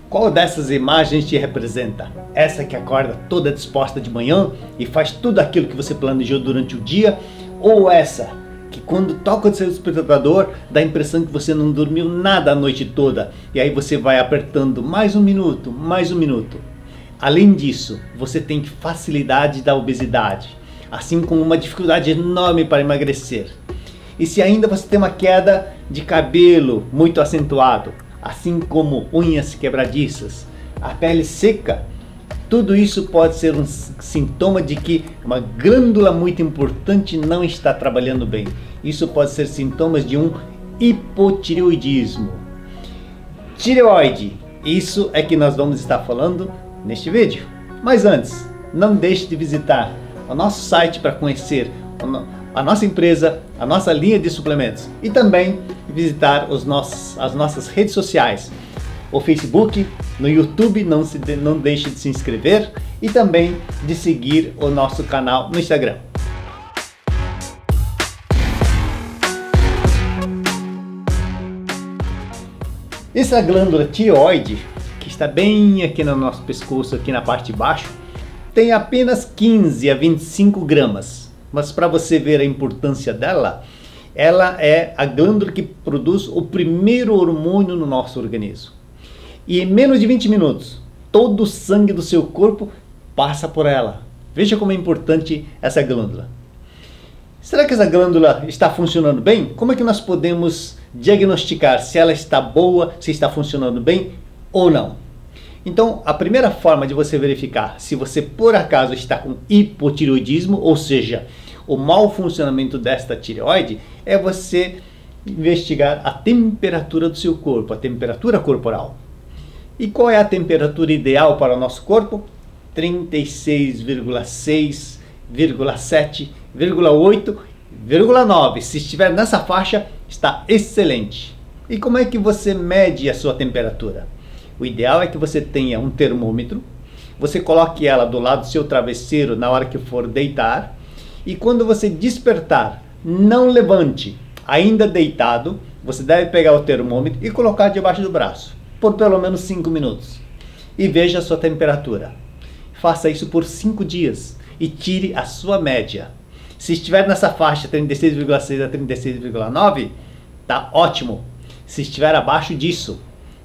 Qual dessas imagens te representa? Essa que acorda toda disposta de manhã e faz tudo aquilo que você planejou durante o dia? Ou essa que quando toca o seu despertador dá a impressão que você não dormiu nada a noite toda e aí você vai apertando mais um minuto, mais um minuto? Além disso, você tem facilidade da obesidade, assim como uma dificuldade enorme para emagrecer. E se ainda você tem uma queda de cabelo muito acentuado, assim como unhas quebradiças, a pele seca, tudo isso pode ser um sintoma de que uma glândula muito importante não está trabalhando bem. Isso pode ser sintomas de um hipotireoidismo. Tireoide, isso é que nós vamos estar falando neste vídeo. Mas antes, não deixe de visitar o nosso site para conhecer a nossa empresa, a nossa linha de suplementos e também visitar as nossas redes sociais, o Facebook, no YouTube, não deixe de se inscrever e também de seguir o nosso canal no Instagram. Essa glândula tireoide, que está bem aqui no nosso pescoço, aqui na parte de baixo, tem apenas 15 a 25 gramas. Mas para você ver a importância dela, ela é a glândula que produz o primeiro hormônio no nosso organismo. E em menos de 20 minutos, todo o sangue do seu corpo passa por ela. Veja como é importante essa glândula. Será que essa glândula está funcionando bem? Como é que nós podemos diagnosticar se ela está boa, se está funcionando bem ou não? Então, a primeira forma de você verificar se você por acaso está com hipotireoidismo, ou seja, o mau funcionamento desta tireoide, é você investigar a temperatura do seu corpo, a temperatura corporal. E qual é a temperatura ideal para o nosso corpo? 36,6, 7, 8, 9. Se estiver nessa faixa, está excelente. E como é que você mede a sua temperatura? O ideal é que você tenha um termômetro, você coloque ela do lado do seu travesseiro na hora que for deitar, e quando você despertar, não levante, ainda deitado, você deve pegar o termômetro e colocar debaixo do braço, por pelo menos 5 minutos. E veja a sua temperatura. Faça isso por 5 dias e tire a sua média. Se estiver nessa faixa 36,6 a 36,9, tá ótimo. Se estiver abaixo disso,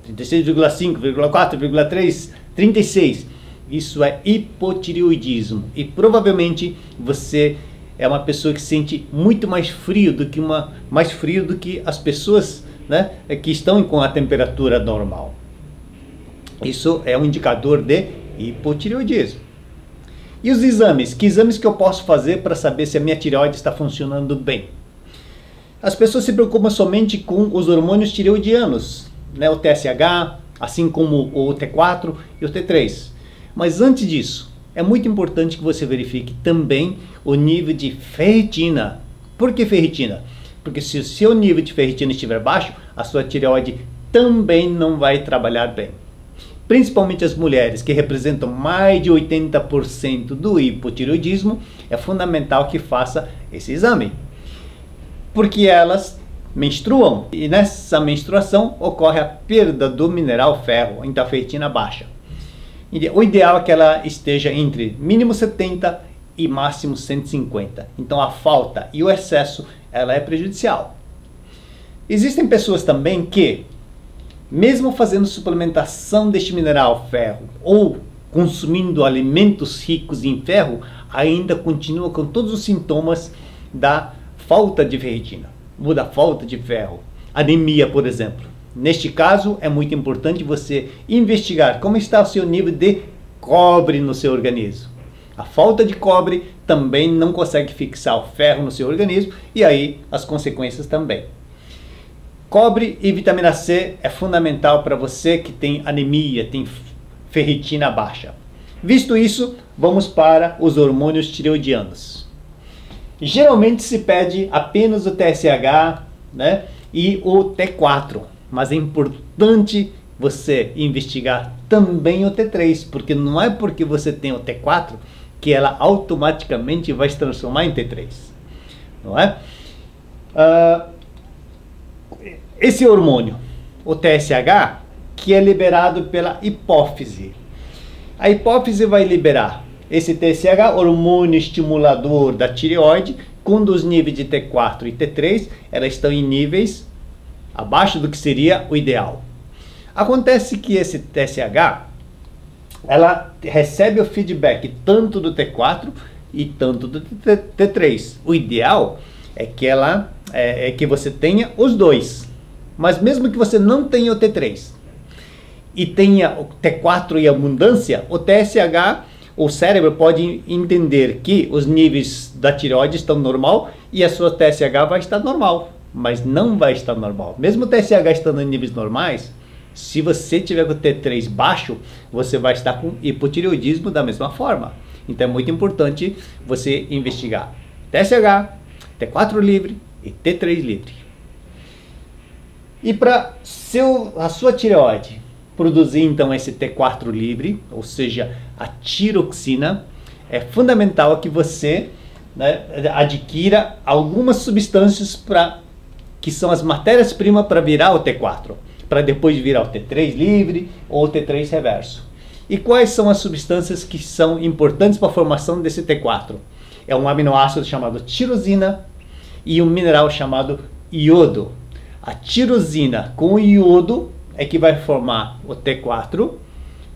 36,5, 4, 3, 36. Isso é hipotireoidismo. E provavelmente você é uma pessoa que sente muito mais frio do que as pessoas, né, que estão com a temperatura normal. Isso é um indicador de hipotireoidismo. E os exames? Que exames que eu posso fazer para saber se a minha tireoide está funcionando bem? As pessoas se preocupam somente com os hormônios tireoidianos, né, o TSH, assim como o T4 e o T3. Mas antes disso, é muito importante que você verifique também o nível de ferritina. Por que ferritina? Porque se o seu nível de ferritina estiver baixo, a sua tireoide também não vai trabalhar bem. Principalmente as mulheres, que representam mais de 80% do hipotireoidismo, é fundamental que faça esse exame. Porque elas menstruam e nessa menstruação ocorre a perda do mineral ferro, então a ferritina baixa. O ideal é que ela esteja entre mínimo 70 e máximo 150. Então a falta e o excesso ela é prejudicial. Existem pessoas também que, mesmo fazendo suplementação deste mineral ferro ou consumindo alimentos ricos em ferro, ainda continua com todos os sintomas da falta de ferritina, ou da falta de ferro, anemia, por exemplo. Neste caso, é muito importante você investigar como está o seu nível de cobre no seu organismo. A falta de cobre também não consegue fixar o ferro no seu organismo e aí as consequências também. Cobre e vitamina C é fundamental para você que tem anemia, tem ferritina baixa. Visto isso, vamos para os hormônios tireoidianos. Geralmente se pede apenas o TSH, né, e o T4, mas é importante você investigar também o T3, porque não é porque você tem o T4 que ela automaticamente vai se transformar em T3, não é? Esse hormônio, o TSH, que é liberado pela hipófise. A hipófise vai liberar esse TSH, hormônio estimulador da tireoide, quando os níveis de T4 e T3 elas estão em níveis abaixo do que seria o ideal. Acontece que esse TSH, ela recebe o feedback tanto do T4 e tanto do T3. O ideal é que que você tenha os dois. Mas mesmo que você não tenha o T3 e tenha o T4 em abundância, o TSH, o cérebro pode entender que os níveis da tireoide estão normal e a sua TSH vai estar normal, mas não vai estar normal. Mesmo o TSH estando em níveis normais, se você tiver com o T3 baixo, você vai estar com hipotireoidismo da mesma forma. Então é muito importante você investigar TSH, T4 livre e T3 livre. E para a sua tireoide produzir então esse T4 livre, ou seja, a tiroxina, é fundamental que você, né, adquira algumas substâncias que são as matérias-primas para virar o T4, para depois virar o T3 livre ou o T3 reverso. E quais são as substâncias que são importantes para a formação desse T4? É um aminoácido chamado tirosina e um mineral chamado iodo. A tirosina com o iodo é que vai formar o T4,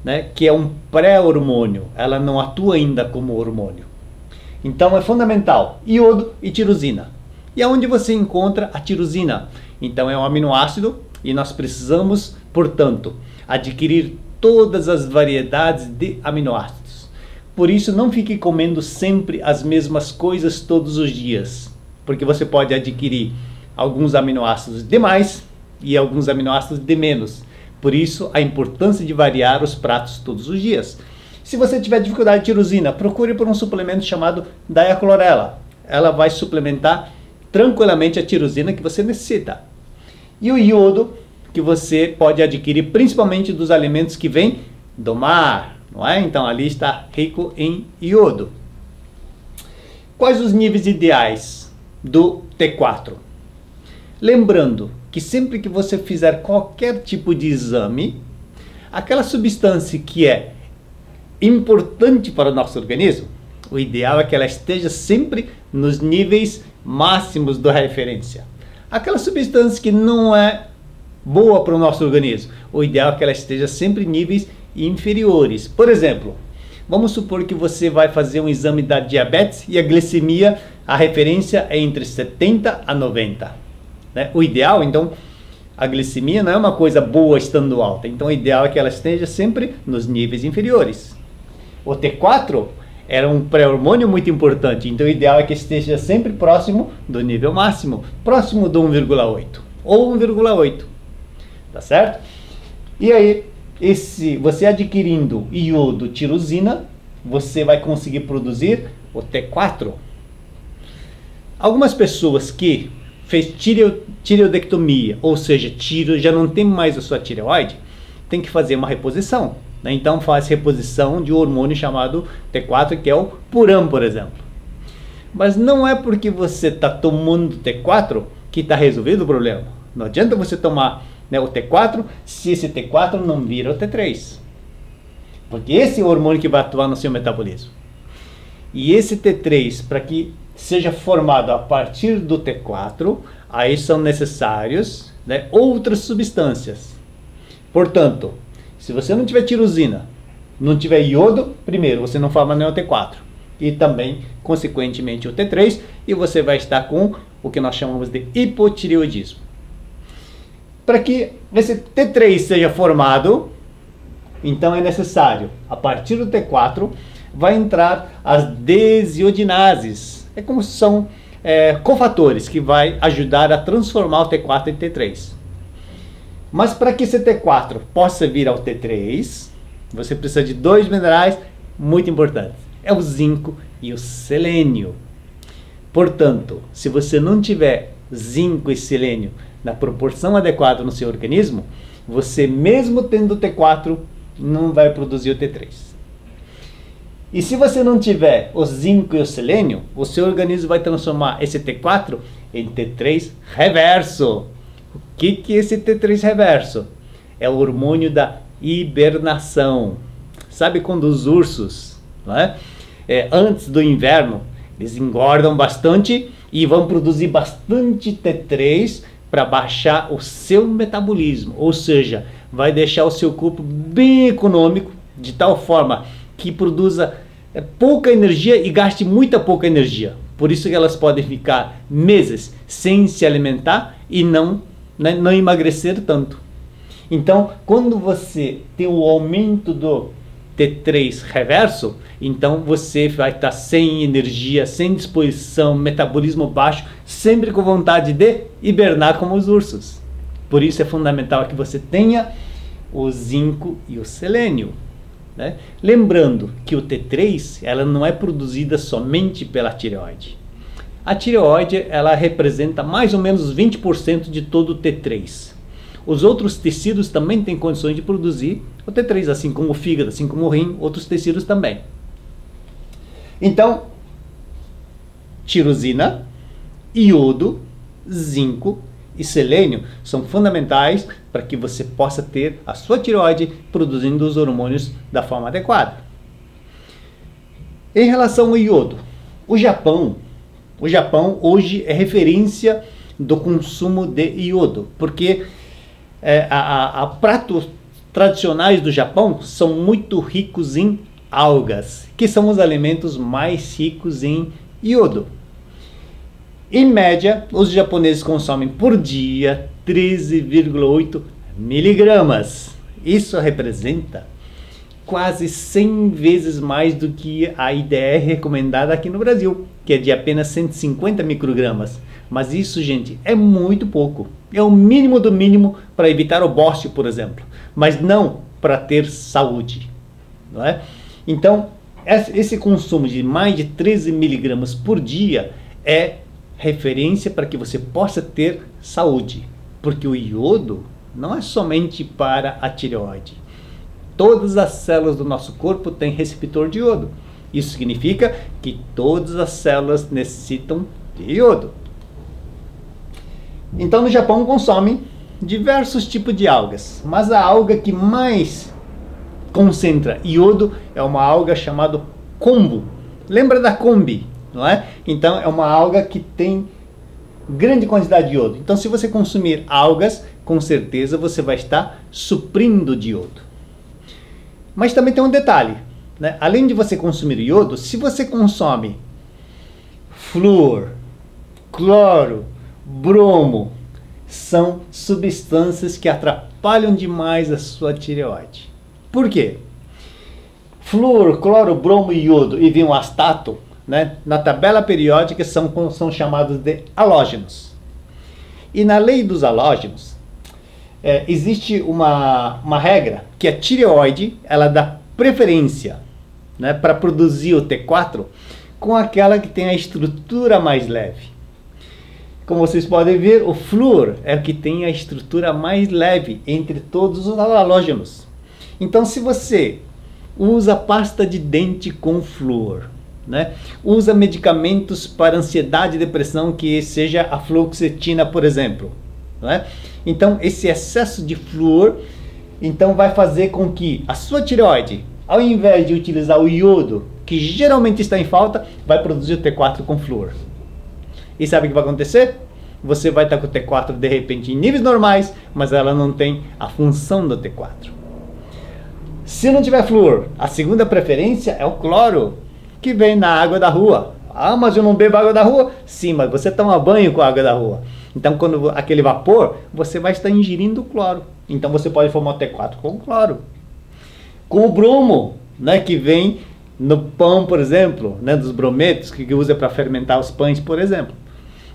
né, que é um pré-hormônio. Ela não atua ainda como hormônio. Então é fundamental iodo e tirosina. E aonde você encontra a tirosina? Então é um aminoácido e nós precisamos, portanto, adquirir todas as variedades de aminoácidos. Por isso não fique comendo sempre as mesmas coisas todos os dias, porque você pode adquirir alguns aminoácidos de mais e alguns aminoácidos de menos. Por isso a importância de variar os pratos todos os dias. Se você tiver dificuldade de tirosina, procure por um suplemento chamado diaclorela. Ela vai suplementar tranquilamente a tirosina que você necessita. E o iodo, que você pode adquirir principalmente dos alimentos que vêm do mar, não é? Então ali está rico em iodo. Quais os níveis ideais do T4? Lembrando que sempre que você fizer qualquer tipo de exame, aquela substância que é importante para o nosso organismo, o ideal é que ela esteja sempre nos níveis máximos da referência. Aquela substância que não é boa para o nosso organismo, o ideal é que ela esteja sempre em níveis inferiores. Por exemplo, vamos supor que você vai fazer um exame da diabetes e a glicemia, a referência é entre 70 a 90. Né? O ideal, então, a glicemia não é uma coisa boa estando alta, então o ideal é que ela esteja sempre nos níveis inferiores. O T4 era um pré-hormônio muito importante, então o ideal é que esteja sempre próximo do nível máximo, próximo do 1,8 ou 1,8, tá certo? E aí, você adquirindo iodo, tirosina, você vai conseguir produzir o T4. Algumas pessoas que fez tireoidectomia, ou seja, já não tem mais a sua tireoide, tem que fazer uma reposição. Né? Então faz reposição de um hormônio chamado T4, que é o Puram, por exemplo. Mas não é porque você está tomando T4 que está resolvido o problema. Não adianta você tomar, né, o T4 se esse T4 não vira o T3. Porque esse é o hormônio que vai atuar no seu metabolismo. E esse T3, para que seja formado a partir do T4, aí são necessários, né, outras substâncias. Portanto, se você não tiver tirosina, não tiver iodo, primeiro, você não forma nem o T4. E também, consequentemente, o T3, e você vai estar com o que nós chamamos de hipotireoidismo. Para que esse T3 seja formado, então é necessário, a partir do T4, vai entrar as desiodinases. É como são cofatores que vai ajudar a transformar o T4 em T3. Mas para que esse T4 possa vir ao T3, você precisa de dois minerais muito importantes. É o zinco e o selênio. Portanto, se você não tiver zinco e selênio na proporção adequada no seu organismo, você mesmo tendo o T4, não vai produzir o T3. E se você não tiver o zinco e o selênio, o seu organismo vai transformar esse T4 em T3 reverso. O que é esse T3 reverso? é o hormônio da hibernação. Sabe quando os ursos, não é? Antes do inverno, eles engordam bastante e vão produzir bastante T3 para baixar o seu metabolismo, ou seja, vai deixar o seu corpo bem econômico, de tal forma que produza pouca energia e gaste muita pouca energia. Por isso que elas podem ficar meses sem se alimentar e não emagrecer tanto. Então, quando você tem o aumento do T3 reverso, então você vai estar sem energia, sem disposição, metabolismo baixo, sempre com vontade de hibernar como os ursos. Por isso é fundamental que você tenha o zinco e o selênio, né? Lembrando que o T3 ela não é produzida somente pela tireoide. A tireoide ela representa mais ou menos 20% de todo o T3. Os outros tecidos também têm condições de produzir o T3, assim como o fígado, assim como o rim, outros tecidos também. Então, tirosina, iodo, zinco e selênio são fundamentais para que você possa ter a sua tireoide produzindo os hormônios da forma adequada. Em relação ao iodo, o Japão hoje é referência do consumo de iodo, porque pratos tradicionais do Japão são muito ricos em algas, que são os alimentos mais ricos em iodo. Em média, os japoneses consomem por dia 13,8 miligramas. Isso representa quase 100 vezes mais do que a IDR recomendada aqui no Brasil, que é de apenas 150 microgramas. Mas isso, gente, é muito pouco. É o mínimo do mínimo para evitar o bócio, por exemplo, mas não para ter saúde, não é? Então, esse consumo de mais de 13 miligramas por dia é referência para que você possa ter saúde, porque o iodo não é somente para a tireoide. Todas as células do nosso corpo têm receptor de iodo. Isso significa que todas as células necessitam de iodo. Então, no Japão consomem diversos tipos de algas, mas a alga que mais concentra iodo é uma alga chamada kombu. Lembra da kombi, não é? Então, é uma alga que tem grande quantidade de iodo. Então, se você consumir algas, com certeza você vai estar suprindo de iodo. Mas também tem um detalhe, né? Além de você consumir iodo, se você consome flúor, cloro, bromo, são substâncias que atrapalham demais a sua tireoide. Por quê? Flúor, cloro, bromo e iodo e vinho astato, né, na tabela periódica são chamados de halógenos. E na lei dos halógenos, existe uma regra que a tireoide ela dá preferência, né, para produzir o T4 com aquela que tem a estrutura mais leve. Como vocês podem ver, o flúor é o que tem a estrutura mais leve entre todos os halógenos. Então, se você usa pasta de dente com flúor, né, usa medicamentos para ansiedade e depressão, que seja a fluoxetina, por exemplo, né, então esse excesso de flúor então vai fazer com que a sua tireoide, ao invés de utilizar o iodo, que geralmente está em falta, vai produzir o T4 com flúor. E sabe o que vai acontecer? Você vai estar com o T4 de repente em níveis normais, mas ela não tem a função do T4. Se não tiver flúor, a segunda preferência é o cloro, que vem na água da rua. Ah, mas eu não bebo água da rua? Sim, mas você toma banho com a água da rua. Então, quando aquele vapor, você vai estar ingerindo cloro. Então, você pode formar o T4 com cloro. Com o bromo, né, que vem no pão, por exemplo, né, dos brometos, que usa para fermentar os pães, por exemplo.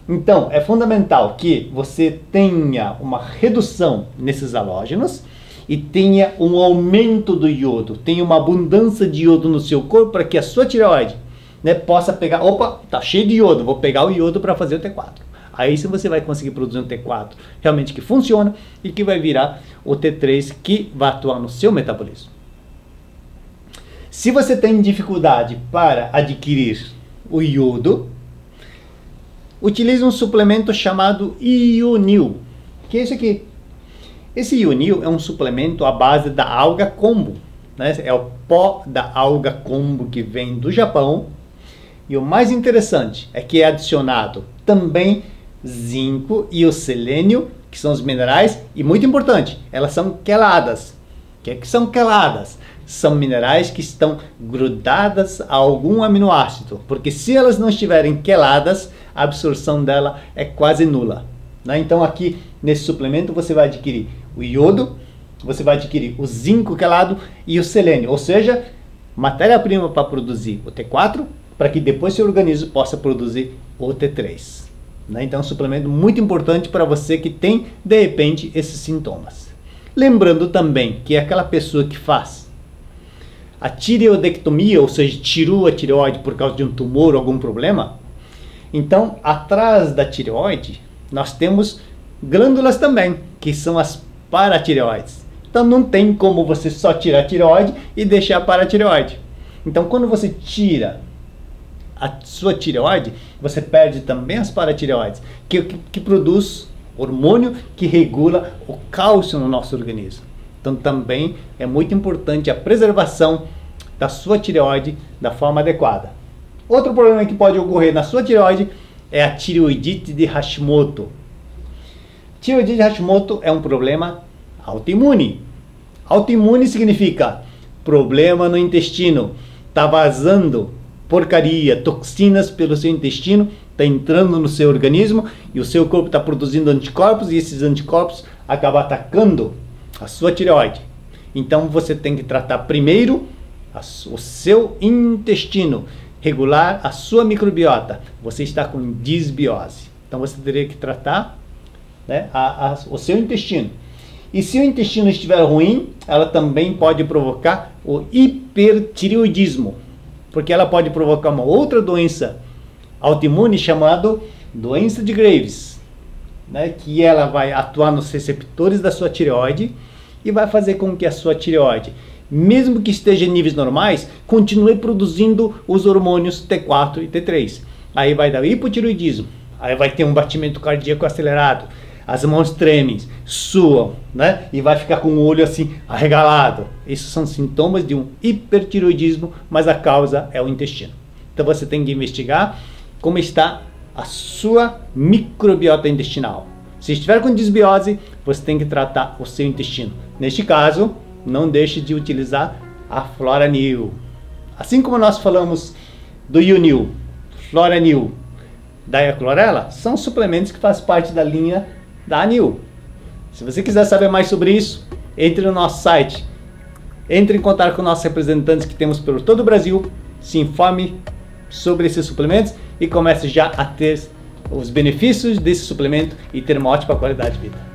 Então, é fundamental que você tenha uma redução nesses halógenos e tenha um aumento do iodo, tenha uma abundância de iodo no seu corpo para que a sua tireoide, né, possa pegar, opa, tá cheio de iodo, vou pegar o iodo para fazer o T4. Aí sim você vai conseguir produzir um T4 realmente que funciona e que vai virar o T3 que vai atuar no seu metabolismo. Se você tem dificuldade para adquirir o iodo, utilize um suplemento chamado Ionil, que é esse aqui. Esse Ionil é um suplemento à base da alga kombu, né? É o pó da alga kombu que vem do Japão. E o mais interessante é que é adicionado também zinco e o selênio, que são os minerais, e muito importante, elas são queladas. O que é que são queladas? São minerais que estão grudadas a algum aminoácido, porque se elas não estiverem queladas, a absorção dela é quase nula, né? Então aqui nesse suplemento você vai adquirir o iodo, você vai adquirir o zinco quelado e o selênio, ou seja, matéria-prima para produzir o T4, para que depois seu organismo possa produzir o T3. Né? Então é um suplemento muito importante para você que tem, de repente, esses sintomas. Lembrando também que é aquela pessoa que faz a tireoidectomia, ou seja, tirou a tireoide por causa de um tumor ou algum problema, então atrás da tireoide nós temos glândulas também, que são as paratireoides. Então não tem como você só tirar a tireoide e deixar a paratireoide. Então quando você tira a sua tireoide, você perde também as paratireoides, que produz hormônio que regula o cálcio no nosso organismo. Então também é muito importante a preservação da sua tireoide da forma adequada. Outro problema que pode ocorrer na sua tireoide é a tireoidite de Hashimoto. Tireoidite de Hashimoto é um problema autoimune. Autoimune significa problema no intestino, está vazando porcaria, toxinas pelo seu intestino, está entrando no seu organismo e o seu corpo está produzindo anticorpos e esses anticorpos acabam atacando a sua tireoide. Então você tem que tratar primeiro o seu intestino, regular a sua microbiota. Você está com disbiose, então você teria que tratar, né, o seu intestino. E se o intestino estiver ruim, ela também pode provocar o hipertireoidismo, porque ela pode provocar uma outra doença autoimune chamada doença de Graves, né, que ela vai atuar nos receptores da sua tireoide e vai fazer com que a sua tireoide, mesmo que esteja em níveis normais, continue produzindo os hormônios T4 e T3. Aí vai dar hipotireoidismo, aí vai ter um batimento cardíaco acelerado, as mãos tremem, suam, né? E vai ficar com o olho assim arregalado. Esses são sintomas de um hipertireoidismo, mas a causa é o intestino. Então você tem que investigar como está a sua microbiota intestinal. Se estiver com disbiose, você tem que tratar o seu intestino. Neste caso, não deixe de utilizar a Floranil. Assim como nós falamos do Ionil, Floranil, da Chlorella, são suplementos que fazem parte da linha da Anil. Se você quiser saber mais sobre isso, entre no nosso site, entre em contato com nossos representantes que temos por todo o Brasil, se informe sobre esses suplementos e comece já a ter os benefícios desse suplemento e ter uma ótima qualidade de vida.